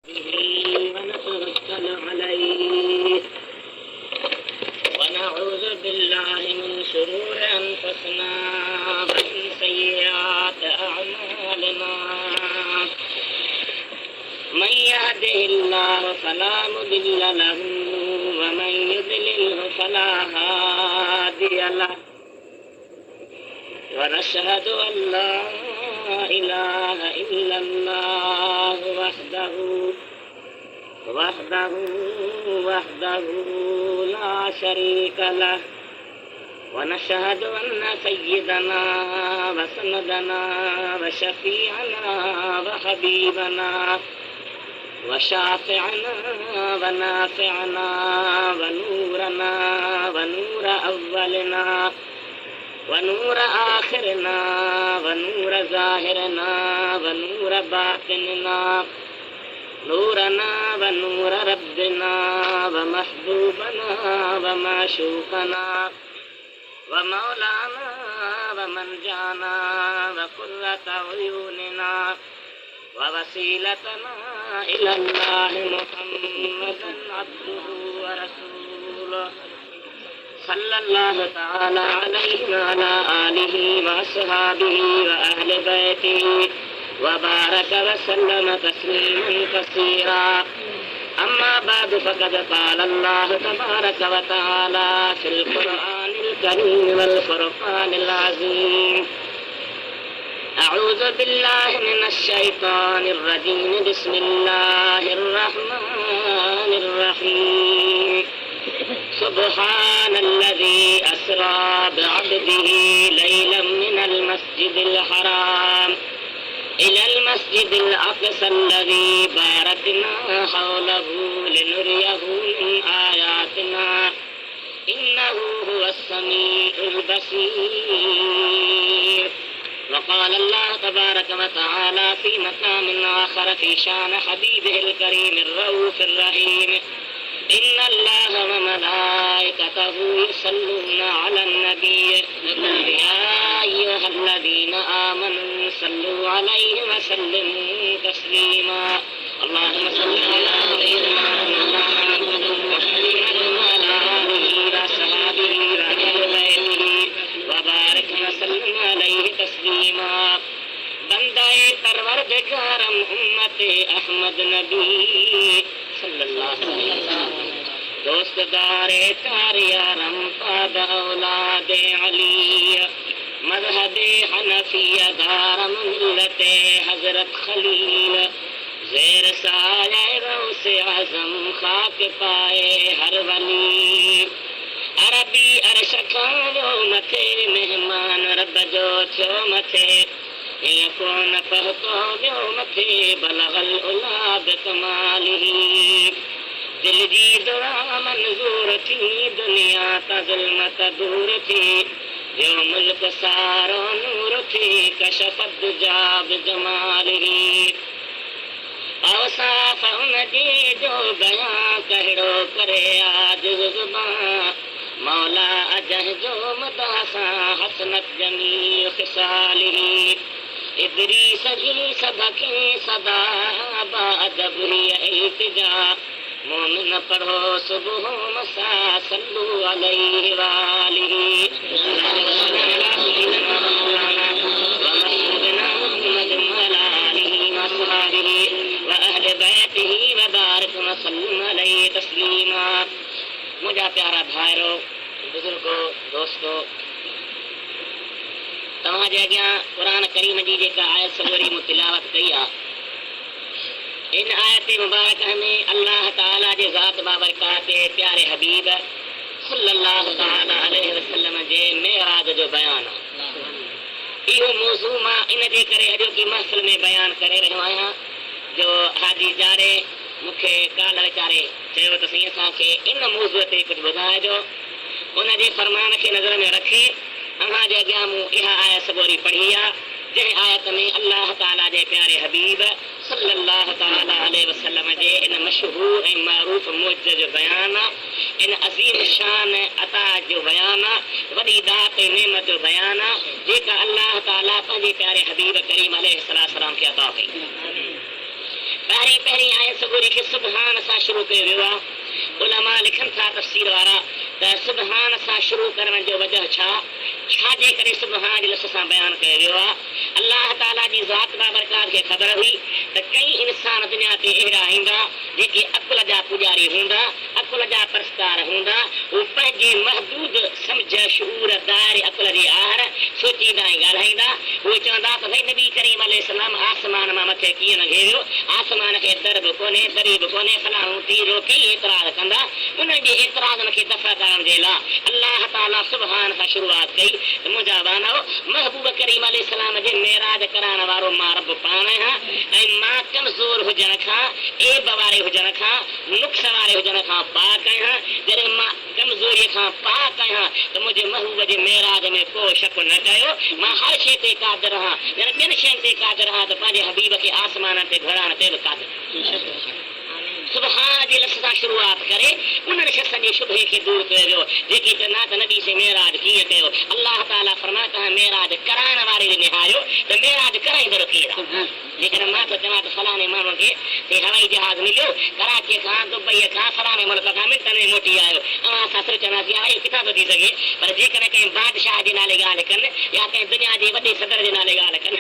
ونتوكل عليه ونعوذ بالله من شرور أنفسنا ومن سيئات أعمالنا من يهده الله فلا مضل له ومن يضلله فلا هادي له ونشهد أن لا إله إلا الله وحده لا شريك له ونشهد أن سيدنا وسندنا وشفيعنا وحبيبنا وشافعنا ونافعنا ونورنا ونور أولنا ونور آخرنا ونور ظاهرنا ونور باطننا نورنا ونور ربنا ومحبوبنا ومعشوقنا ومولانا ومنجانا وقرة عيوننا ووسيلتنا إلى الله محمدا عبده ورسوله صلى الله تعالى عليه وعلى آله وأصحابه وأهل بيته وبارك وسلم تسليما كثيرا أما بعد فقد قال الله تبارك وتعالى في القرآن الكريم والفرقان العظيم أعوذ بالله من الشيطان الرجيم بسم الله الرحمن الرحيم سبحان الذي أسرى بعبده ليلا من المسجد الحرام إلى المسجد الأقصى الذي باركنا حوله لنريه من آياتنا إنه هو السميع البصير. وقال الله تبارك وتعالى في مقام آخر في شان حبيبه الكريم الرؤوف الرحيم إن الله وملائكته يصلون على النبي يا أيها الذين آمنوا صلوا عليه وسلموا تسليما. اللهم صل على سيدنا محمد وعلى آله وصحبه وأهل بيته وبارك وسلم عليه تسليما. بندائے پروردگارم امت احمد نبی صلی اللہ علیہ وسلم دوست دار کار یارم پاد اولاد علی مذہب حنفیہ دار ملت حضرت خلیل زیر سایہ غوث اعظم خاک پائے ہر ولی عربی عرش کھانو متھے مہمان رب جو چھو متھے يكون فهطو بيومته بلغ الأولى بكماله دل جي دعا منظور تھی دنیا تا ظلمت دور تھی يوم ملک سارو نور تھی کشفت دجا بجماله اوصاف انجي جو بیان کہڑو کرے آج زبان مولا اجہ جو مداسا حسنت جمیع خصاله ادریس جی سبکی صدا بادب ہی التجا مومن پڑھو صبح مسا صلو علیہ وآلہ ومحمدنا محمد وعلى آلہ وصحبہ وأہل بیتہ وبارک وسلم علیہ تسلیما. مجھا پیارا بھائرو بزرگو دوستو तव्हां जे अॻियां क़ुरान करीम जी जेका आयत सवरी मूं तिलावत कई आहे इन आयत मुबारक में अल्लाह ताला जे ज़ात बाबरकात प्यारे हबीब सल्लल्लाहु ताला अलैहि वसल्लम जे मेराज जो बयान आहे. इहो मौज़ू मां इन जे करे अॼु की महफ़िल में बयान करे रहियो आहियां जो हाजी जारे मूंखे काल वीचारे चयो त साईं असांखे इन मौज़ूअ ते कुझु ॿुधाइजो. उन जे फरमान खे नज़र में रखी अव्हां जे अॻियां मूं इहा आयत सगोरी पढ़ी आहे जंहिं आयत में अल्लाह ताला जे प्यारे हबीब सल्लल्लाहु ताला अलैहि वसल्लम जे इन मशहूर ऐं मअरूफ़ मौजज़े जो बयान आहे, इन अज़ीम शान अता जो बयान आहे, वॾी दात ऐं नेमत जो बयान आहे जेका अल्लाह ताला पंहिंजे प्यारे हबीब करीम अलैहि सलाम खे अता कई. पहिरीं पहिरीं आयत सगोरी खे सुबहान सां शुरू कयो वियो आहे। उलमा लिखनि था तफ़सीर वारा त सुबहान सां शुरू करण जो वजह छाजे करे सुबहान जे लफ़्ज़ सां बयानु कयो वियो आहे। अल्लाह ताला जी ज़ात बाबरकात खे ख़बर हुई त कई इंसान दुनिया ते अहिड़ा ईंदा जेके अकुल जा पुॼारी हूंदा, अकुल जा परस्तार हूंदा। उहे पंहिंजे महदूद सम्झ शूर दाइरे अकुल जे आहर सोचींदा ऐं ॻाल्हाईंदा। उहे चवंदा त भई नबी करीम अलैहिस्सलाम आसमान मां मथे कीअं न घेरियो, आसमान खे दर बि कोन्हे, दरी बि कोन्हे, फलाणो थीरो कई एतिराज़ कंदा। उन्हनि जे एतिराज़नि खे दफ़ा करण जे लाइ अल्लाह ताला सुबहान सां शुरूआत कई त मुंहिंजा बानाओ महबूब करीम अलैहिस्सलाम जे मेराज कराइण वारो मां रब पाण आहियां ऐं मां कमज़ोर हुजण खां, ऐब वारे हुजण खां, नुक्स वारे हुजण खां पाक आहियां। जॾहिं मां कमज़ोरीअ खां पाक आहियां त मुंहिंजे महबूब जे मेराज में को शक न कयो। मां हर शइ ते क़ादिर आहियां, ॼण ॿियनि शयुनि ते क़ादिर आहियां त पंहिंजे हबीब खे आसमान ते घुराइण ते बि क़ादिर। सुबहान जे लफ़्ज़ सां शुरूआत करे उन्हनि शख़्सनि जी शुबहे खे दूर कयो वियो जेके चवंदा त नबी से मेराज कीअं कयो। अल्लाह ताला फरमाए तव्हां मेराज कराइण वारे खे निहारियो त मेराज कराईंदड़ केरु आहे। जेकॾहिं मां त चवां त फलाणे माण्हू खे हवाई जहाज़ मिलियो कराची खां, दुबई खां, फलाणे मुल्क खां मिंटनि में मोटी आयो, असां सिर्फ़ु चवंदासीं हा इहो किथां थो थी सघे। पर जेकॾहिं कंहिं बादशाह जे नाले ॻाल्हि कनि या कंहिं दुनिया जे वॾे सदर जे नाले ॻाल्हि कनि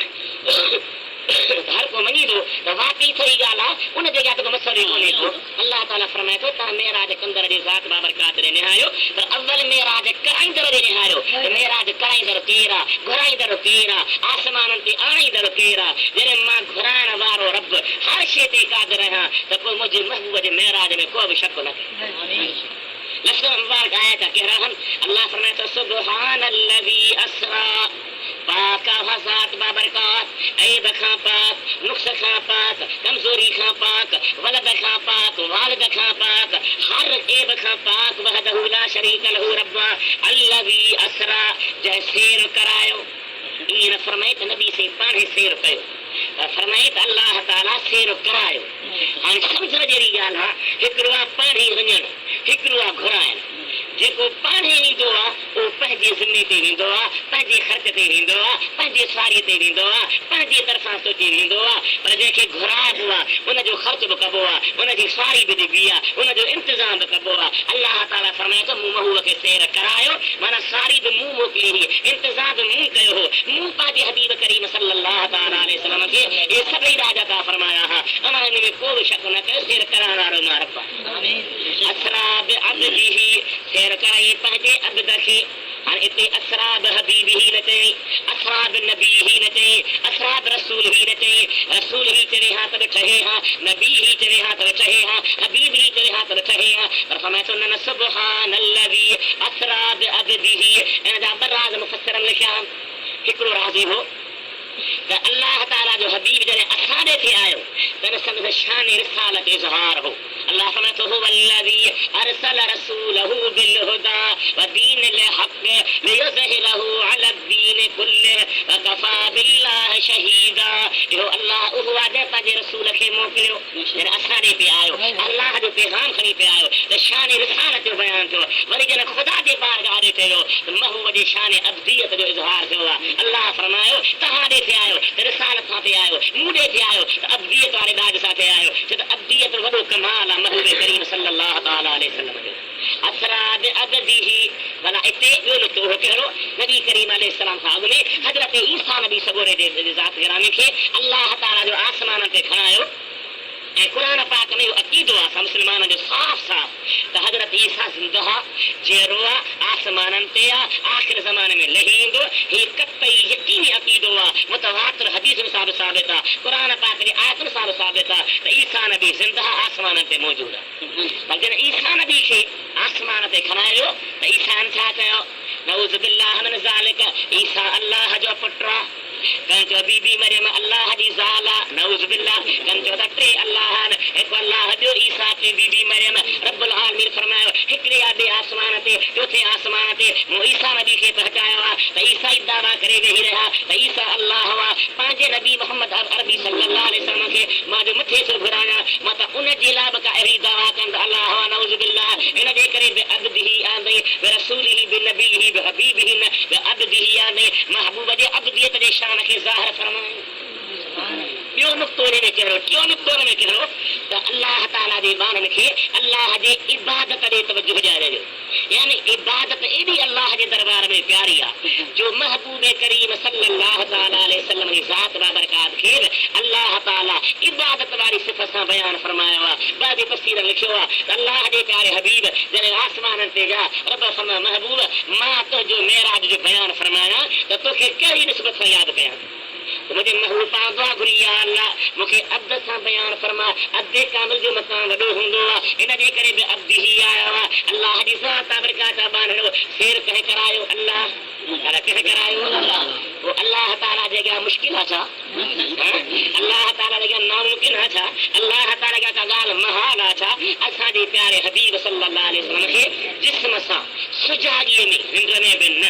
हर को मञी थो त वाकई सही ॻाल्हि आहे, उन जॻह ते को मसइलो ई कोन्हे को। अल्लाह ताला फरमाए थो तव्हां मेराज कंदड़ जी ज़ात बाबरकात ॾे निहारियो, पर अव्वल मेराज कराईंदड़ ॾे निहारियो त मेराज कराईंदड़ केरु आहे, घुराईंदड़ केरु आहे, आसमाननि ते आणींदड़ केरु आहे। जॾहिं मां घुराइण वारो रब हर शइ ते क़ादिर आहियां त पोइ मुंहिंजे महबूब जे मेराज में को बि शक न कयो। लफ़्ज़ मुबारक आयत कहिड़ा आहिनि। अल्लाह फरमाए थो सुब्हानल्लज़ी अस्रा, पाक आहे ज़ात बाबरकात, ऐब खां पाक, नुक्स खां पाक, कमज़ोरी खां पाक, वलद खां पाक, वालिद खां पाक, हर ऐब खां पाक। वहदहू ला शरीक लहू रब्बा अल्लज़ी अस्रा, जंहिं सेर करायो। ईअं न फरमाए त नबी से पाणे सेर कयो, फरमाए त अल्लाह ताला सेर करायो। हाणे सम्झण जहिड़ी ॻाल्हि आहे, हिकिड़ो आहे पाणे वञणु, हिकिड़ो आहे घुराइणु। जेको पाणे ईंदो आहे उहो पंहिंजे ज़िमे ते वेंदो आहे, पंहिंजे ख़र्च ते वेंदो आहे, पंहिंजे सवारीअ ते वेंदो आहे, पंहिंजे तरफ़ां सोचे वेंदो आहे। पर जंहिंखे घुराइबो आहे उनजो ख़र्च बि कबो आहे, उनजी सवारी बि ॾिबी आहे, उनजो इंतज़ाम बि कबो आहे। अल्लाह ताला फरमाए थो मूं महबूब खे सेर करायो, माना सवारी बि मूं मोकिली हुई, इंतज़ाम बि मूं कयो हो। मूं पंहिंजे हबीब करीम सल्लल्लाहु ताला अलैहि वसल्लम खे इहे सभई राज अता फरमाया हा। अमा हिन में को बि शक न कयो, सेर कराइण वारो मां रब आहे। असरा बि अब्दिही, सेर कराई पंहिंजे अब्द खे। हाणे हिते असरा बि हबीब ही न चई, असरा बि नबी ही न चई, असरा बि रसूल ही न चई। रसूल ही चवे हा त बि ठहे हा, नबी ही चवे हा त बि ठहे हा, हबीब ही चवे हा त बि ठहे हा। पर फरमाए थो न सुब्हानल्लज़ी असरा बि अब्दिही। इन जा ॿ राज़ मुफ़स्सिरनि लिखिया आहिनि। हिकिड़ो राज़ हो त अल्लाह ताला जो हबीब जॾहिं असां ॾे थे आयो त इन संदसि शान रिसालत इज़हार हो। अल्लाह फरमाए थो हुवल्लज़ी अरसल रसूलहू बिलहुदा व दीनिल हक़ लियुज़हिरहू अलद्दीन कुल्लिहि व कफ़ा बिल्लाहि शहीदा। इहो अल्लाह उहो आहे जंहिं पंहिंजे रसूल खे मोकिलियो, जॾहिं असां ॾे पे आयो, अल्लाह जो पैगाम खणी पे आयो त शान रिसालत जो बयानु थियो। वरी जॾहिं ख़ुदा जे बारगाह ॾे थियो त महबूब जे शान अब्दियत जो इज़हार थियो आहे। अल्लाह फरमायो तव्हां ॾे थे आयो त रिसालत सां थे आयो, मूं ॾे थे आयो त अब्दियत वारे दाग सां थे आयो। छो त अब्दियत वॾो कमाल आहे महबूब करीम सल्लल्लाहु ताला अलैहि वसल्लम जो। असरा बि अब्दिही, भला हिते ॿियो नुक़्तो हो कहिड़ो, नबी करीम अलैहिस्सलाम खां अॻु में हज़रत ईसा नबी सगोरे जे ज़ात गिरामी खे अल्लाह ताला जो आसमान ते खणायो। ऐं क़ुरान पाक में इहो अक़ीदो आहे मुस्लमान जो साफ़ साफ़ त हज़रत ईसा ज़िंदह जहिड़ो आहे, आसमाननि ते आहे, आख़िर ज़माने में लही ईंदो। हीउ कतई यकीनी अक़ीदो आहे, मुतवातिर हदीसुनि सां बि साबित आहे, क़ुरान पाक जी आयतुनि सां बि साबित आहे त ईसा नबी ज़िंदह आसमाननि ते मौजूदु आहे। पर जॾहिं ईसा नबी खे आसमान ते खणायो त ईसा छा कयो, नऊज़ बिल्लाह मिन ज़ालिक, ईसा अल्लाह जो पुटु आहे। कंहिं चयो बीबी मरियम अल्लाह जी ज़ाल आहे, नऊज़ बिल्लाह। कंहिं चयो त टे अल्लाह आहिनि, हिकु अल्लाह जो ईसा ते बीबी मरियम। रब्बुल आलमीन फरमायो हिकिड़े आॾे आसमान ते, चोथे आसमान ते मूं ईसा नबी खे पहुचायो आहे त ईसा ई दावा करे वेही रहिया त ईसा अल्लाह हुआ। पंहिंजे नबी मोहम्मद अरबी सल्लल्लाहु अलैहि वसल्लम खे मां जो मथे थो घुरायां, मां त उन जे लाइ बि का अहिड़ी दावा कनि त अल्लाह हुआ, नऊज़ बिल्लाह। इन जे करे बि अब्दिही आंदई, बि रसूलिही, बि नबीही, बि हबीबिही, बि अब्दिही आंदई। महबूब जे अब्दियत जे शान खे ज़ाहिर फरमाए। ॿियो नुक़्तो हिन में कहिड़ो टियों नुक़्तो हिन में कहिड़ो त अल्लाह ताला जे ॿारनि खे अल्लाह जे इबादत ॾे तवजो ॾियारे ॾियो। यानी इबादत एॾी अल्लाह जे दरबार में प्यारी आहे जो महबूब करीम सल्लल्लाहु ताला अलैहि वसल्लम जी ज़ात बाबरकात खे अल्लाह ताला इबादत वारी सिफ़त सां बयानु फरमायो आहे। बाक़ी तफ़सीर लिखियो आहे त अल्लाह जे प्यारे हबीब जॾहिं आसमाननि ते विया रब फरमायो महबूब मां तुंहिंजो मेराज जो बयानु फरमायां त तोखे कहिड़ी निस्बत सां यादि कयां। मुझे महबूब पाण दुआ घुरी या अल्लाह मूंखे अब्द सां बयानु फरमा। अब्दे कामिल जो मक़ाम वॾो हूंदो आहे इन जे करे बि अब्द ई आयो आहे। अल्लाह जी ज़ात बाबरकात बांधणो शेर कंहिं करायो अल्लाह कंहिं करायो अल्लाह। वो अल्लाह ताला जे अॻियां मुश्किल आहे छा? अल्लाह ताला जे अॻियां नामुमकिन आहे छा? अल्लाह ताला जे अॻियां ॻाल्हि महाल आहे छा? असांजे प्यारे हबीब सल्लल्लाहु अलैहि वसल्लम खे जिस्म सां सुजाॻीअ में निंड में बि न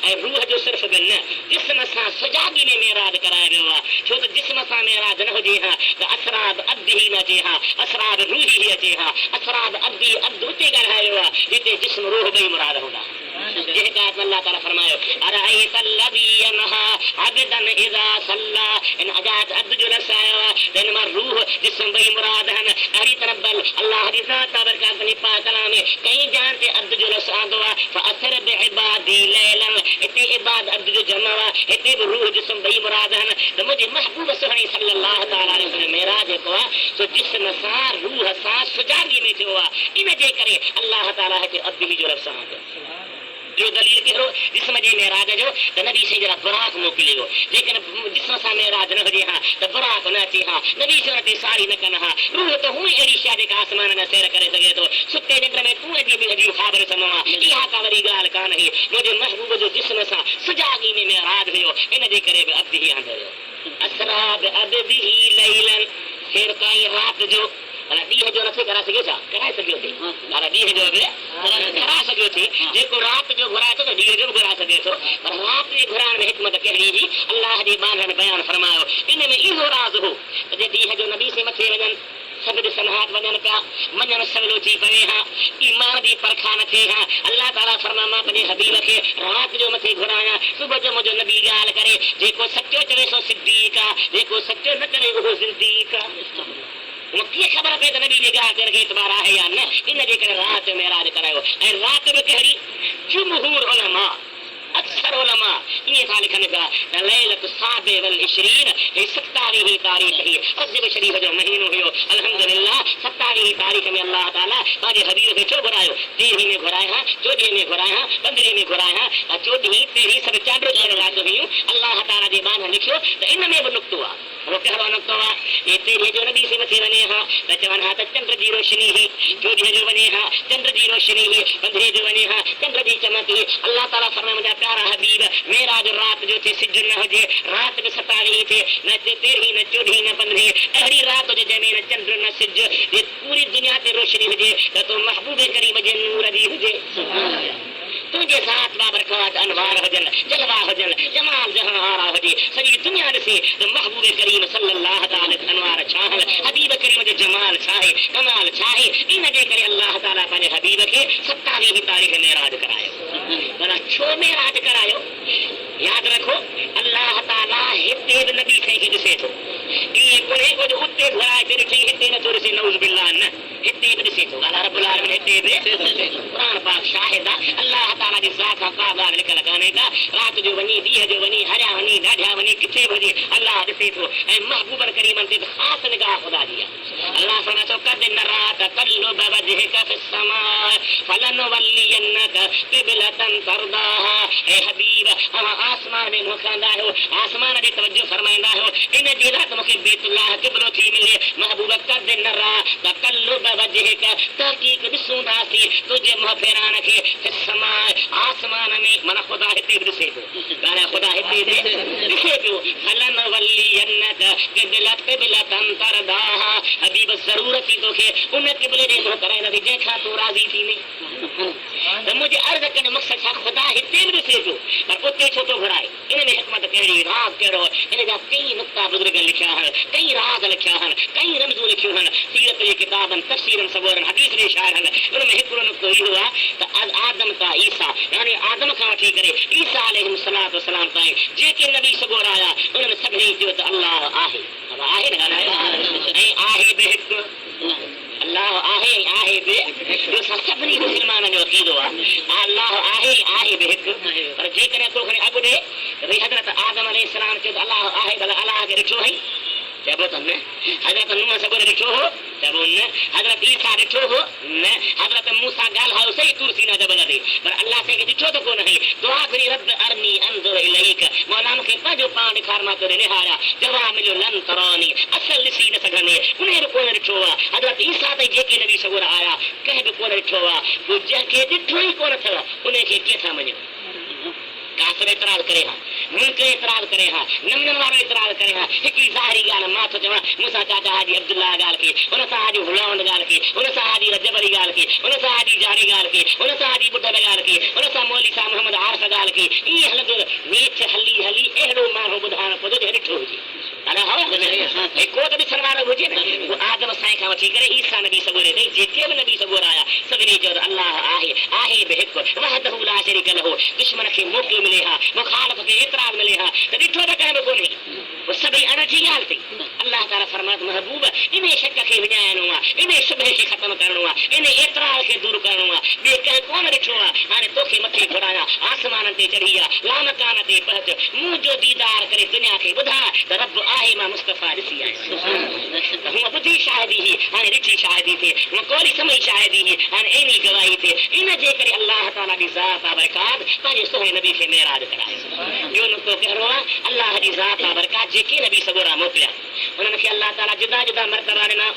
ऐं रूह जो सिर्फ़ बि न जिस्म सां सुजाॻी में मेराज करायो वियो आहे। छो त जिस्म सां मेराज न हुजे हा त असराब अब्द ई न अचे हा असराब रूह ई अचे हा। असराब अब्दी अब्द उते ॻाल्हायो आहे जिते जिस्म रूह ॿई मुराद हूंदा। जंहिं क़ायत में अल्लाह ताला फरमायो अराइत अल्लज़ी यनहा अब्दन इज़ा सल्ला इन अजात अब्द जो लफ़्ज़ आयो आहे त इन मां रूह जिस्म ॿई मुराद आहिनि। अहिड़ी तरह बल अल्लाह जी ज़ात बाबरकात जी पाक कलाम में कई जान ते अब्द जो लफ़्ज़ आंदो आहे फ़असर बिइबादी लैलन हिते इबाद अब्द जो जमा आहे हिते बि रूह जिस्म ॿई मुराद आहिनि। त मुंहिंजे महबूब सुहिणी सल्लल्लाहु ताला अलैहि वसल्लम मेराज जेको आहे सो जिस्म सां रूह सां सुजाॻी में थियो आहे। इन जे करे अल्लाह ताला हिते अब्द जो लफ़्ज़ आंदो जो दलील कहिड़ो जिस्म जे मेराज जो त नबी से जरा बुराक मोकिलियो। जेकॾहिं जिस्म सां मेराज न हुजे हा त बुराक न अचे हा नबी से ते साड़ी न कनि हा। रूह त हूअं अहिड़ी शइ जेका आसमान में सैर करे सघे थो सुते निंड में तूं अजीब अजीब ख़बर समो आहे इहा का वॾी ॻाल्हि कान हुई। मुंहिंजे महबूब जो जिस्म सां सुजाॻी में मेराज हुयो इन जे करे बि अब्द ई आंदो हुयो। असराब अब्दी लैलन फिर काई राति जो ॾींहं जो नथी कराए सघियो छा? कराए सघियो थी ॾींहं जो बि कराए सघियो थी। जेको राति जो घुराए थो त ॾींहं जो बि घुराए सघे थो पर राति जे घुराइण में हिकमत कहिड़ी हुई अल्लाह जे ॿारनि बयानु फरमायो। इन में इहो राज़ हो त जे ॾींहं जो नबी से मथे वञनि सभु ॾिसनि हा वञनि पिया मञणु सवलो थी पवे हा ईमान जी परखा न थिए हा। अल्लाह ताला फरमा मां पंहिंजे हबीब खे राति जो मथे घुरायां सुबुह जो मुंहिंजो नबी ॻाल्हि करे जेको सचो चवे सो सिद्दीक़ आहे जेको सचो न करे उहो ज़िंदीक़ आहे। कीअं ख़बर पए त नबी जी ॻाल्हि खे एतबार आहे या न? इन जे करे राति मेराज करायो। ऐं राति बि कहिड़ी जुमहूर उलमा अक्सर उलमा ईअं था लिखनि पिया त लैलत साबे वल इशरीन हे 27 तारीख़ ही रजब शरीफ़ जो महीनो हुयो। अल्हम्दुलिल्लाह 27 तारीख़ में अल्लाह ताला पंहिंजे हबीब खे छो घुरायो? 13 में घुराए हा 14 में घुराए हा 15 में घुराए हा 14 13 सभु चांडो चांडो राति हुयूं। अल्लाह ताला जे बान लिखियो त इन में बि नुक़्तो आहे। वो कहिड़ो नुक़्तो आहे? ये 13 जो नबी से मथे वञे हा त चवनि हा त चंड जी रोशनी हुई 14 जो वञे हा चंड जी रोशनी हुई 15 जो वञे हा चंड जी चमक हुई। अल्लाह ताला फरमाए मुंहिंजा प्यारा हबीब मेराज राति जो थे सिज न हुजे राति में 27 थे न 13 न 14 न 15 अहिड़ी राति हुजे जंहिंमें न चंड न सिज जे पूरी दुनिया ते रोशनी हुजे त तो महबूब करीम जे नूर जी हुजे तुझे साथ बाबरकात अनवार हुजन जलवा हुजन जमाल जहां आरा हुजे सॼी दुनिया ॾिसे त महबूब करीम सल्लल्लाहु ताला अनवार छाहल हबीब करीम जो जमाल छाहे कमाल छाहे। इन जे करे अल्लाह ताला पंहिंजे हबीब खे 27 तारीख़ मेराज करायो। पर छो मेराज करायो? यादि रखो अल्लाह ताला हिते बि नबी खे ॾिसे थो। ईअं कोन्हे कुझु उते घुराए ते ॾिठई हिते नथो ॾिसे नऊज़ बिल्लाह न हिते बि ॾिसे थो। अल्लाह रब्बुल आलमीन हिते बि क़ुरान पाक शाहिद आहे अल्लाह ताला जी ज़ात खां का ॻाल्हि लिखल कान्हे का। राति जो वञी ॾींहं जो वञी हरिया वञी ॾाढिया वञी किथे बि हुजे अल्लाह ॾिसे थो। ऐं महबूबन करीमनि ते ख़ासि निगाह ख़ुदा जी आहे। अल्लाह फरमाए थो कद नरात तक़ल्लुब वजहिका फ़िस्समाअ फलनुवल्लियन्नक क़िबलतन तर्दाहा। ऐं हबीब अवां आसमान में मुखंदा आहियो आसमान ॾे तवजो फरमाईंदा आहियो इन जे लाइ त मूंखे बैतुल्लाह क़िबलो थी मिले। महबूब कद नरात तक़ल्लुब वजहिका तहक़ीक़ ॾिसूंदासीं तुंहिंजे मुंहुं फेराण खे फ़िस्समाअ आसमान में माना ख़ुदा हिते बि ॾिसे थो। ॻाल्हि ख़ुदा हिते बि ॾिसे पियो फलनुवल्लियन्नक क़िबलतन तर्दाहा। हबीब ज़रूरत ई तोखे उन क़िबले ॾे मुंहुं कराईंदासीं जंहिंखां तूं राज़ी थींदी। त मुंहिंजे अर्ज़ करण जो मक़सदु छा ख़ुदा हिते बि ॾिसे पियो पर उते छो तो घुराए इन में हिकमत कहिड़ी राज कहिड़ो इन जा कई नुक्ता बुजुर्ग लिखिया आहिनि कई राज लिखिया आहिनि कई रमज़ूं लिखियूं आहिनि सीरत जे किताबनि तफ़सीरनि सबूरनि हदीस जे शाइरनि उन में हिकिड़ो नुक्तो इहो आहे त आदम तां ईसा यानी आदम खां वठी करे ईसा अलैहिस्सलातु वस्सलाम ताईं जेके नबी सबूर आया उन्हनि सभिनी चयो त अल्लाह आहे आहे न ऐं आहे बि हिकु अल्लाह आहे बि इहो सभिनी मुस्लमाननि जो अक़ीदो आहे अल्लाह आहे बि हिकु पर जेकॾहिं को खणी अॻु ॾे त भई हज़रत आदम अलैहिस्सलाम चयो त अल्लाह आहे भला अलाह खे ॾिठो हुई चइबो त न हज़रत नूह सबूर ॾिठो हो चइबो न हज़रत ईसा ॾिठो हो न हज़रत मूसा ॻाल्हायो सही तूर सीना जबल ते पर अल्लाह कंहिंखे ॾिठो त कोन हुई दुआ करी रब अरनी अंज़ुर इलैक मौला मूंखे पंहिंजो पाण ॾेखार मां तोरे निहारिया जवाब मिलियो लन तरानी असल ॾिसी न सघंदे उन बि कोन ॾिठो आहे हज़रत ईसा ताईं जेके नबी सबूर आया कंहिं बि कोन ॾिठो आहे पोइ जंहिंखे ॾिठो ई कोन अथव उनखे कंहिंसां मञो काफ़िर एतिराज़ करे हा मुल्क एतिराज़ करे हा नमननि वारो एतिराज़ करे हा हिकिड़ी ज़ाहिरी ॻाल्हि मां थो चवां मूंसां चाचा हाजी अब्दुल्ला ॻाल्हि खे उन सां हाजी हुलावंद ॻाल्हि खे उन सां हाजी रजबरी ॻाल्हि खे उन सां हाजी जारी ॻाल्हि खे उन सां हाजी ॿुधल ॻाल्हि खे उन सां मौली सां मोहम्मद आरिफ़ ॻाल्हि खे ईअं हलंदो मेच हली हली अहिड़ो माण्हू ॿुधाइणो पवंदो जो ॾिठो हुजे को त ॾिसण वारो हुजे न आदम साईं खां वठी करे ईसा नबी सबूरे ताईं जेके बि नबी सबूर आया सभिनी चयो त अल्लाह आहे बि हिकु वहदहू ला शरीक लहू दुश्मन खे मोकिलियो मिले हा मुखालिफ़ खे एतिराज़ मिले हा त ॾिठो त कंहिं बि कोन्हे पोइ सभई अणजी ॻाल्हि अथई अल्लाह ताला फरमात महबूब इन शक खे विञाइणो आहे इन शुबे खे ख़तमु करणो आहे इन एतिराज़ खे दूर करणो आहे ॿिए कंहिं कोन ॾिठो आहे हाणे तोखे मथे घुरायां आसमाननि ते चढ़ी आहे लामकान ते पहुच मुंहिंजो दीदार करे दुनिया खे ॿुधा त रब आहे मां मुस्तफ़ा ॾिसी आहियां हूअं ॿुधी शाहिदी हुई हाणे ॾिठी शाहिदी थिए हूअं कोरी समय शाहिदी हुई हाणे अहिड़ी गवाही थिए इन जे करे अल्लाह ताला जी ज़ात बरकात पंहिंजे सोहे नबी खे मेराज करायो ॿियो नुक़्तो कहिड़ो आहे अल्लाह जी ज़ात बरकात जेके नबी सबूरा मोकिलिया उन्हनि खे अल्लाह ताला जुदा जुदा मर्तबा ॾिना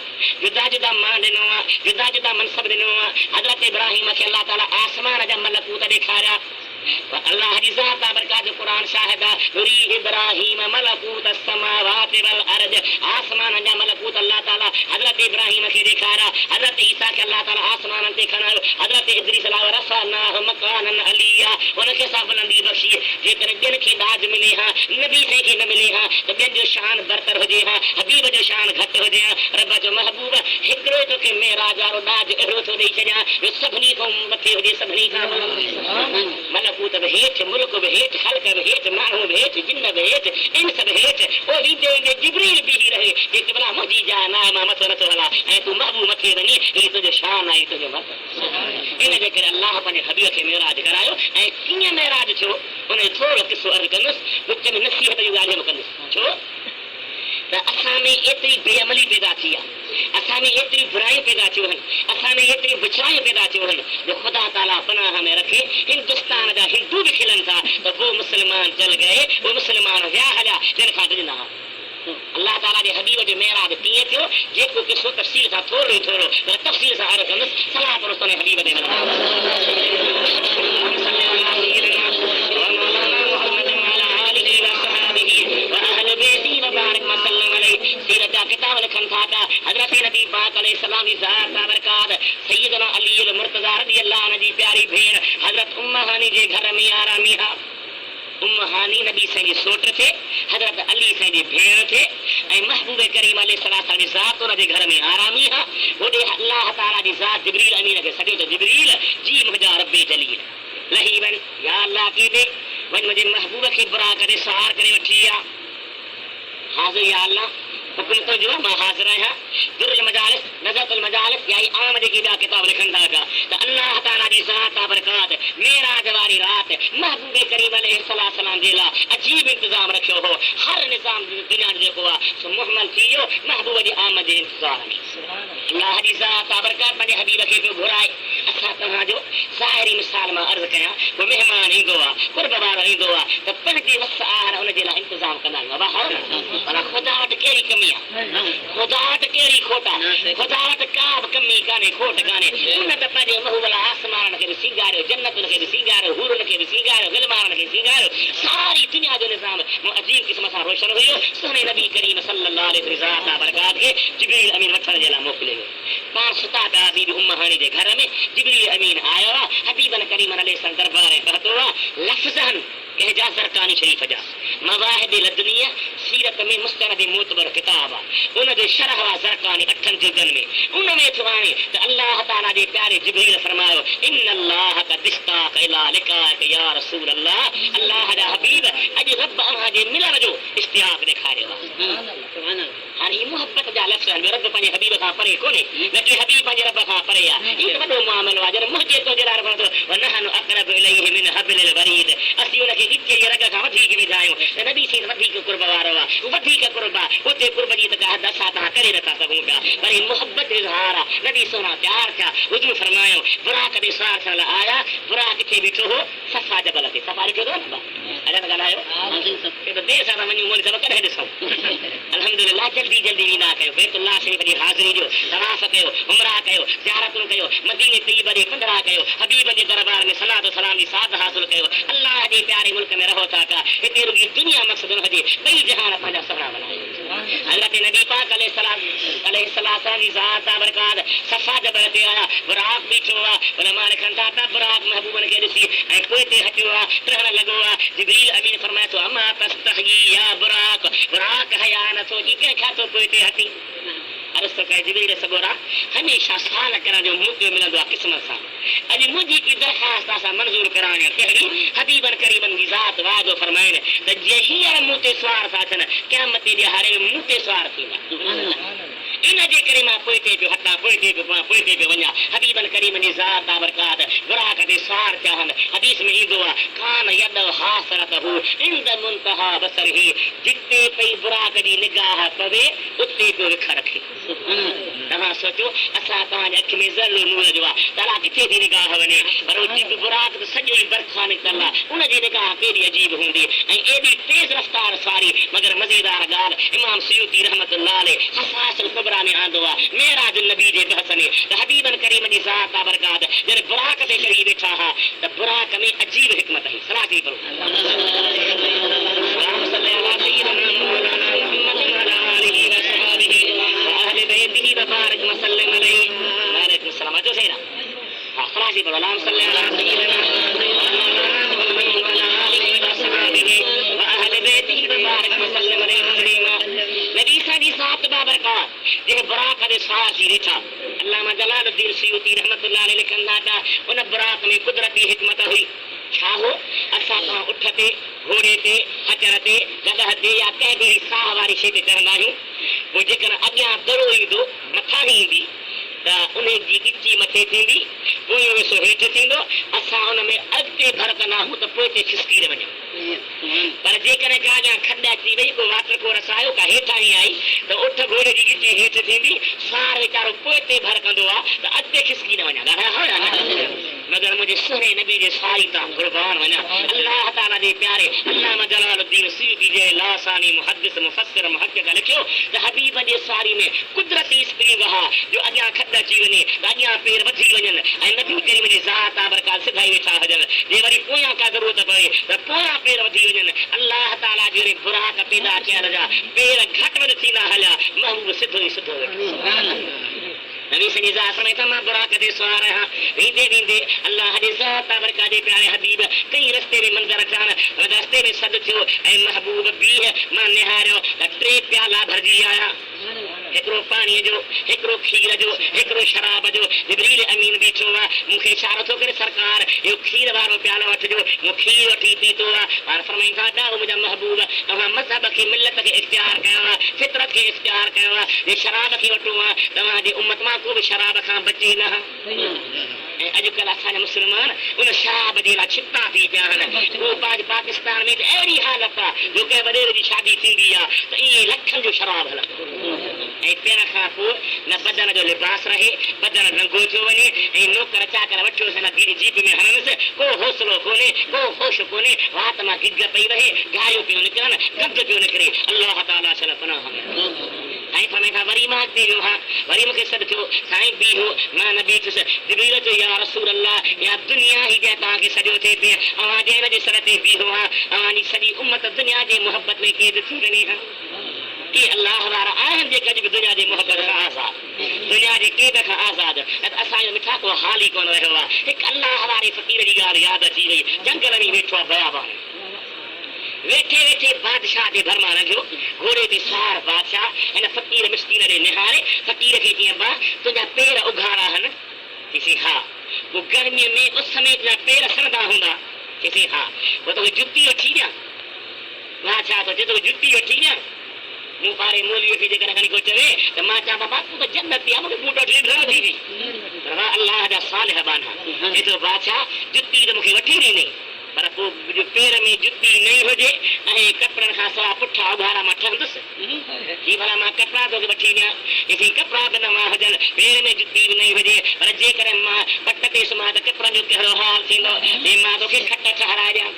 जुदा जुदा मान ॾिनो आहे जुदा जुदा मनसब ॾिनो आहे हज़रत इब्राहिम खे अल्लाह ताला आसमान जा मलकूत ॾेखारिया अल्लाह जी ज़ात बरकात जो क़ुरान शाहिद आहे युरी इब्राहिम मलकूत समावाति वल अर्ज आसमान जा मलकूत अल्लाह ताला हज़रत इब्राहिम खे ॾेखारिया हज़रत ईसा खे अल्लाह ताला आसमाननि ते खणायो हज़रत इद्रीस अलाह रफ़अनाहु मकानन अलिया उनखे असां बुलंदी बख़्शी जेकॾहिं ॿियनि खे दाज मिले हा नबी साईं खे न मिले हा त ॿियनि जो शान बरतर हुजे हा हबीब जो शान घटि हुजे हा रब जो महबूब हिकिड़ो तोखे मेराज वारो दाज अहिड़ो थो ॾेई छॾियां जो सभिनी खां मथे हुजे सभिनी खां मलकूत बि हेठि मुल्क बि हेठि ख़ल्क़ बि हेठि माण्हू बि हेठि जिन्न बि हेठि इन सभु हेठि पोइ वेंदे वेंदे जिब्रील बीही रहे जेके भला मुंहिंजी जाइ न आहे मां मथो नथो हलां ऐं तूं महबूब मथे वञी हीअ तुंहिंजो शान आहे तुंहिंजो मथो इन जे करे अल्लाह पंहिंजे हबीब खे मेराज करायो ऐं कीअं मेराज थियो उन जो थोरो किसो अर्ज़ु कंदुसि विच में नसीहत जूं ॻाल्हियूं कंदुसि छो त असां में एतिरी बेअमली पैदा थी आहे असां में एतिरी बुराइयूं पैदा थियूं आहिनि असां में एतिरी विछड़ायूं पैदा थियूं आहिनि जो ख़ुदा ताला पनाह में रखे हिंदुस्तान जा हिंदू बि खिलनि था त वो मुस्लमान जल गए वो मुस्लमान विया हलिया जिन खां ॾिना अल्लाह ताला जे हबीब जो मेराज कीअं थियो जेको किसो तफ़सील सां थोरो ई थोरो पर तफ़सील सां अर्ज़ु कंदुसि सलाह परोसो ने हबीब ते सीरत जा किताब लिखनि था पिया हज़रत नबी पाक अलैहिस्सलाम जी ज़ात बरकात सैयदना अली मुर्तज़ा रज़ियल्लाहु अन्हु जी प्यारी भेण हज़रत उम्म हानी जे घर में आरामी हा उम्म हानी नबी साईं जी सोट थे हज़रत अली साईं जी भेण थे ऐं महबूब करीम अलैहिस्सलाम जी ज़ात उन जे घर में आरामी हा होॾे अल्लाह ताला जी ज़ात जिब्रील अमीन खे सॾियो त जिब्रील जी मुंहिंजा रब्बे जलील लही वञ या अल्लाह कीदे वञ मुंहिंजे महबूब खे बुरा करे सवार करे वठी आ हाज़िर या अल्लाह हुकुम तो जो मां हाज़िर आहियां दुरुल मजालिस नज़रतुल मजालिस या आम जेकी ॿिया किताब लिखनि था पिया त अल्लाह ताला जी ज़ात बरकात मेराज वारी राति महबूब करीम अलैहिस्सलाम जे लाइ अजीब इंतज़ाम रखियो हो हर निज़ाम दुनिया जो जेको आहे सो मुहमल थी वियो महबूब जी आमद जे इंतज़ार में अल्लाह जी ज़ात बरकात पंहिंजे हबीब खे पियो घुराए असां तव्हांजो ज़ाहिरी मिसाल मां अर्ज़ु कयां को महिमान ईंदो आहे कुर्ब वारो ईंदो आहे त पंहिंजे वस आहार उनजे लाइ इंतज़ाम कंदा आहियूं पर ख़ुदा वटि कहिड़ी कमी आहे खुदा वटि कहिड़ी खोट आहे, खुदा वटि का बि कमी कान्हे, खोट कान्हे। उन त पंहिंजे महबूब लाइ आसमान खे बि सींगारियो, जन्नतुनि खे बि सींगारियो, हूरुनि खे बि सींगारियो, गिलमारनि खे सींगारियो। सारी दुनिया जो निज़ाम अजीब क़िस्म सां रोशन हुयो। सुहिणे नबी करीम सल्लल्लाहु अलैहि वसल्लम बरकात खे जिब्रील अमीन वठण जे लाइ मोकिलियो वियो। पाण सुता पिया बीबी उम्म हानी जे घर में जिब्रील अमीन आयो आहे, हबीबन करीम अलैहि दरबार में पहुतो आहे। लफ़्ज़न कंहिंजा ज़रकानी शरीफ़ जा मवाहिब लदुनिया सीरत में मुस्तनद मोतबर किताब आहे, उन जो शरह आहे ज़रकानी 8 जुज़नि में। उन में थियो आहे त अल्लाह ताला जे प्यारे जिब्रील फरमायो इन्नल्लाह क़द इश्ताक़ इला लिक़ाक या रसूल अल्लाह, अल्लाह जा हबीब अॼु रब अव्हां जे मिलण जो इश्तियाक़ ॾेखारियो आहे। हाणे ही मुहबत जा लफ़्ज़ आहिनि, रब पंहिंजे हबीब खां परे कोन्हे, न कि हबीब पंहिंजे रब खां परे आहे। ही त वॾो मामिलो आहे, जॾहिं मुंहिंजे तो जे लाइ पवंदो वनहनु अक़रबु इलैहि मिन हब्लिल वरीद, असीं उनखे ॻिचे जे रग खां वधीक वेझा आहियूं। त नबी साईं वधीक कुर्ब वारो आहे, वधीक कुर्ब आहे, उते कुर्ब जी त का हद असां तव्हां करे नथा सघूं पिया, पर ही मुहबत इज़हार आहे। नबी सोना तयारु थिया, हुजूर फरमायो बुराक ॾे सवार थियण लाइ आया। बुराक किथे बीठो हो? सफ़ा जबल ते। सफ़ा ॾिठो अथव न? अॼु त ॻाल्हायो त देरि सां था वञूं, मोली साहिब कॾहिं ॾिसूं। अल्हम्दुलिल्लाह जल्दी जल्दी वेंदा कयो, बैतुल्लाह शरीफ़ जी हाज़िरी जो तवाफ़ कयो, उमरा कयो, ज़ियारतूं कयो, मदीने तैयबा जे पंधरा कयो, हबीब जे दरबार में सलात व सलाम जी साथ हासिल कयो। अल्लाह जे प्यारे मुल्क में रहो था का, हिते रुॻी दुनिया मक़सद न हुजे, ॿई जहान पंहिंजा सभरा बनायो। हज़रत नबी पाक अलैहिस्सलाम जी ज़ात बरकात सफ़ा जबल ते आया। बुराक बीठो आहे, उलमा लिखनि था त बुराक महबूबनि खे ॾिसी ऐं पोइ ते हटियो आहे, टहण लॻो आहे। जिब्रील अमीन फरमाए थो अमा तस्तही या बुराक, बुराक हया नथो जी, कंहिंखां थो पोइ ते हटी? अर्ज़ थो कए जिब्रील सगोरा हमेशह सुवाल करण जो मौक़ो मिलंदो आहे क़िस्मत सां। अॼु मुंहिंजी की दरख़्वास्त असां मंज़ूर कराइणी आहे, कहिड़ी? हबीबन करीमन जी ज़ात वाइदो फरमाइनि त जे हींअर मूं ते सुवार था थियनि, क़यामत जे ॾियारे में मूं ते सुवार थींदा। इन जे करे मां पोइ ते पियो हटां, पोइ ते पियो वञा। हबीबन करीमन जी ज़ात बरकात बुराक ते सुवार थिया आहिनि। हदीस में ईंदो आहे कान यद हासरतहु इंद मुंतहा बसरही, जिते पई बुराक जी निगाह पवे उते पियो विख रखे। तव्हां सोचो असां तव्हांजे अखि में ज़रूरु नूर जो आहे, तव्हां किथे थी निगाह वञे, पर उते बुराक त सॼो ई बरखा निकितल आहे, उनजी निगाह केॾी अजीब हूंदी ऐं एॾी तेज़ रफ़्तार सवारी। मगर मज़ेदार ॻाल्हि इमाम सयूती रहमतुल्लाह अलैह हसासुल कुबरा में आंदो आहे, मेराज नबी जे बहस में त हबीबन करीम जी ज़ात बरकात जॾहिं बुराक ते चढ़ी वेठा हा त बुराक में अजीब हिकमत हुई। सलाह थी पढ़ो मुबारक वसल्लम अलैहि वालेकुम सलाम। अचो सही ना, हाँ खलास ही पढ़ो अल्लाहुम्मा सल्ली अला सय्यिदिना मुहम्मद व अला आलिहि व असहाबिहि व अहले बैतिहि मुबारक वसल्लम अलैहि तस्लीमा। नबी सा जी ज़ात बाबरकात जे बुराक दे साथ ही वेठा। अल्लामा जलालुद्दीन सयूती रहमतुल्लाह अलैहि लिखंदा था उन बुराक में कुदरती हिकमत हुई। छा हो? असां तव्हां उठ ते, घोड़े ते, हचर ते, गदह ते या कंहिं बि साह वारी शइ ते चढ़ंदा आहियूं, पोइ जेकॾहिं अॻियां दड़ो ईंदो मथां ई ईंदी त उन जी गिची मथे थींदी, पोइ वेसो हेठि थींदो, असां हुन में अॻिते भर कंदा आहियूं त पोइ ते खिसकी न वञूं। पर जेकॾहिं का अॻियां खॾ अची वई, को वाटर को रसायो का हेठां ई आई त उठ घोड़े जी गिची हेठि थींदी, सार वीचारो पोइ ते भर कंदो आहे त अॻिते खिसकी न वञा। मगर मुंहिंजे सुहिणे नबी जे साई तां कुर्बान वञा। अल्लाह ताला जे प्यारे अल्लामा जलालुद्दीन सयूती जे लासानी मुहद्दिस मुफस्सिर मुहक़्क़िक़ लिखियो त हबीब जे सारी में कुदरती स्प्रिंग हा जो अॻियां खॾ अची वञे त अॻियां पेर वधी वञनि ऐं नबी करीम जी ज़ात बरकात सिधाई वेठा हुजनि। जे वरी पोयां का ज़रूरत पवे त पोयां पेर वधी वञनि। अल्लाह ताला जहिड़े बुराक पैदा थियण जा पेर घटि वधि थींदा हलिया, महबूब सिधो ई सिधो वेठो। नबी सॼी ज़ात में त मां बुराक ते सुवार आहियां। वेंदे वेंदे अल्लाह जे ज़ात बरकात जे प्यारे हबीब कई रस्ते में मंज़र अचनि, रस्ते में सॾु थियो ऐं महबूब बीह, मां निहारियो त 3 प्याला भरिजी आया, हिकिड़ो पाणीअ जो, हिकिड़ो खीर जो, हिकिड़ो शराब जो। जिब्रील अमीन बीठो आहे, मूंखे इशारो थो करे सरकार इहो खीर वारो प्यालो वठिजो, मूं खीर वठी पीतो आहे। पाण फरमाईनि था त मुंहिंजा महबूब तव्हां मज़हब खे, मिलत खे इख़्तियार कयो आहे, फितरत खे इख़्तियार कयो आहे, जे शराब खे वठो आहे तव्हांजे उम्मत मां को बि शराब खां बचे न। ऐं अॼुकल्ह असांजा मुस्लमान उन शराब जे लाइ छिपा थी पिया आहिनि। उहो पाकिस्तान में त अहिड़ी हालत आहे जो कंहिं वॾेरे जी शादी थींदी आहे त ईअं लखनि जो शराब हलंदो। ऐं पहिरां खां पोइ न बदन जो लिबास रहे, बदन रंगो थियो वञे ऐं नौकर चाकर वठियोसि हिन जीप में हणनिसि, को हौसलो कोन्हे, को होश कोन्हे, राति मां गिग पई रहे, गारियूं पियूं निकिरनि, गंद पियो निकिरे। अल्लाह ताला सल पनाह में ऐं फरमाए थो वरी मां अची वियो हा, वरी मूंखे सॾु थियो, साईं बीहो, मां न बीठुसि। जिब्रील चयो या रसूल अल्लाह, या दुनिया ई जंहिं तव्हांखे सॼो थिए पे, अवां जंहिं जे सर ते बीहो हा, अवां जी सॼी उम्मत दुनिया जे मोहब्बत में क़ैद थी वञे हा। के अल्लाह वारा आहिनि जेके अॼु बि दुनिया जे मोहब्बत खां आज़ाद, दुनिया जे क़ैद खां आज़ाद। असांजो मिठा को हाल ई कोन रहियो आहे। हिकु अल्लाह वारे फ़क़ीर जी ॻाल्हि यादि अची वई, जंगल में वेठो आहे बयाबान, वेठे वेठे बादशाह जे घर मां लंघियो, घोड़े ते सवार बादशाह हिन फ़क़ीर मिस्कीन ॾे निहारे, फ़क़ीर खे चयईं बा तुंहिंजा पेर उघाड़ा आहिनि? चईं हा। पोइ गर्मीअ में उस में तुंहिंजा पेर सड़ंदा हूंदा? चईं हा। पोइ तोखे जुती वठी ॾियां? बादशाह थो चए तोखे जुती वठी ॾियां? मूं पारे मौलवीअ खे जेकॾहिं खणी को चवे त मां चवां बाबा तूं त जन्नती आहे, मूंखे बूट वठी ॾिनो थी वई। अल्लाह जा सालिह बाना चए थो बादशाह जुती त मूंखे वठी ॾिनई, पर पोइ जो पेर में जुती न हुजे ऐं कपिड़नि खां सवाइ पुठा उघाड़ा मां ठहंदुसि, ही भला मां कपिड़ा तोखे वठी ॾियां? इहे कपिड़ा बि न मां हुजनि, पेर में जुती बि न हुजे, पर जेकॾहिं मां पट ते सुम्हां त कपिड़नि जो कहिड़ो हाल थींदो? मां तोखे खट ठहराए ॾियां?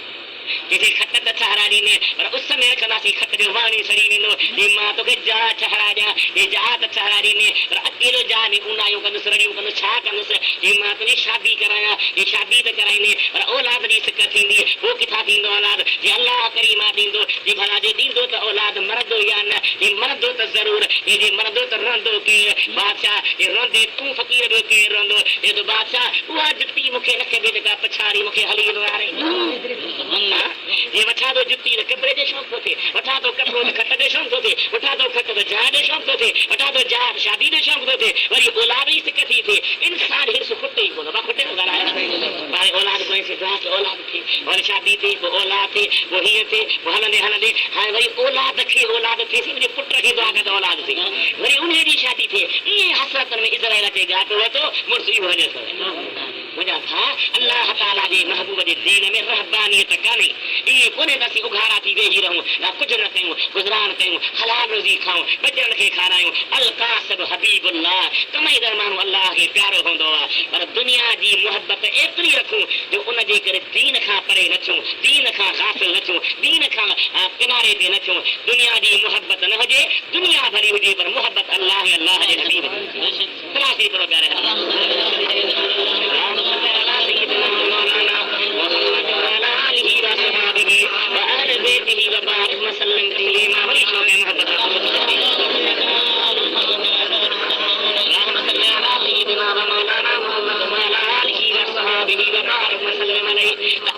जैसे खट त ठहरा ॾींदे, पर उस में रखंदासीं खट जो वाणी सड़ी वेंदो। मां तोखे जहाज ठहरा ॾियां, हे जहाज त ठहरा ॾींदे, पर अकेलो जहाज में ऊनायूं कंदुसि, रड़ियूं कंदुसि, छा कंदुसि? हे मां तुंहिंजी शादी करायां, हे शादी त कराईंदे, पर औलाद जी सिक थींदी, पोइ किथां थींदो औलाद? जे अलाह करीम ॾींदो, जे भला जे ॾींदो त औलाद मरंदो या न? हे मरंदो त ज़रूरु, हे जे मरंदो त रहंदो केरु? बादशाह हे रहंदे तूं फ़क़ीर ॿियो केरु रहंदो? हे तो बादशाह उहा जुती मूंखे न कबे जेका पछाड़ी मूंखे हली वारे ये वठा तो जुती त कपिड़े जो शौक़ थो थिए, वठा तो कपिड़ो त खट जो शौक़ थो थिए, वठा तो खट त जहाज जो शौक़ थो थिए, वठा तो जहाज शादी जो शौक़ थो थिए, वरी औलाद जी सिक थी थिए। इंसान हिर्स खुटे ई कोन, खुटे को ॻाल्हाए औलाद कोई से दुआ औलाद थी, वरी शादी थी, पोइ औलाद थी, पोइ हीअं थिए, पोइ हलंदे हलंदे हाणे वरी औलाद खे औलाद थिए, मुंहिंजे पुट खे दुआ कयो त औलाद थी, वरी उन जी शादी थिए। ईअं हसरतनि में इज़राइल ते घाटो वरितो, मुड़ुस इहो हलियो मुंहिंजा भाउ। अल्लाह ताला जे महबूब जे दीन में रहबानियत कान्हे, इहे कोन्हे त असीं उघाड़ा थी वेही रहूं, न कुझु न कयूं, गुज़रान कयूं, हलाल रोज़ी खाऊं, बचड़नि खे खारायूं। अल कासिब हबीबुल्लाह, कमाईंदड़ माण्हू अल्लाह खे प्यारो हूंदो आहे, पर दुनिया जी मुहबत एतिरी रखूं जो उन जे करे दीन खां परे न थियूं, दीन खां गाफ़िल न थियूं, दीन खां किनारे ते न थियूं। दुनिया जी मुहबत न हुजे, दुनिया भली हुजे, पर मुहबत अल्लाह जे हबीब जी। खलासी करो प्यारे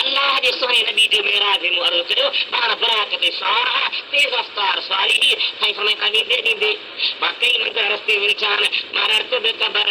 अल्लाह जे सोने नबी जो मेराज में अर्ज़ करियो, पाण बरात ते सवार तेज़ रफ़्तार सवारी साईं फरमाए ॾींदे ॾींदे मां कई मंदर रस्ते में विछान, मां रस्तो बि क़बर